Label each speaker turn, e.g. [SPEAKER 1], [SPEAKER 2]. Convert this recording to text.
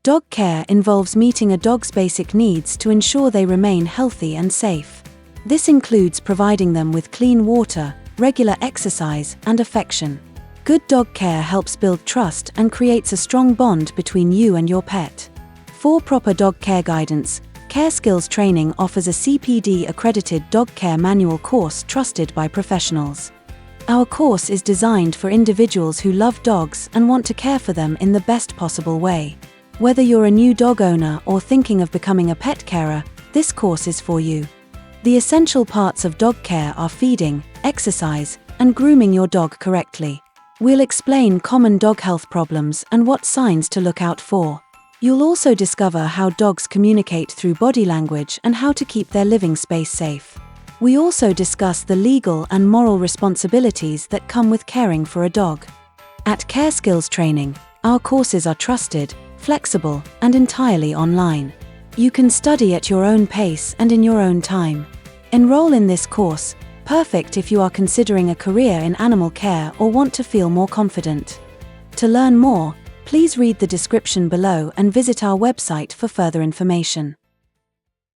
[SPEAKER 1] Dog care involves meeting a dog's basic needs to ensure they remain healthy and safe. This includes providing them with clean water, regular exercise, and affection. Good dog care helps build trust and creates a strong bond between you and your pet. For proper dog care guidance, Care Skills Training offers a CPD-accredited dog care manual course trusted by professionals. Our course is designed for individuals who love dogs and want to care for them in the best possible way. Whether you're a new dog owner or thinking of becoming a pet carer, this course is for you. The essential parts of dog care are feeding, exercise, and grooming your dog correctly. We'll explain common dog health problems and what signs to look out for. You'll also discover how dogs communicate through body language and how to keep their living space safe. We also discuss the legal and moral responsibilities that come with caring for a dog. At Care Skills Training, our courses are trusted, flexible, and entirely online. You can study at your own pace and in your own time. Enroll in this course, perfect if you are considering a career in animal care or want to feel more confident. To learn more, please read the description below and visit our website for further information.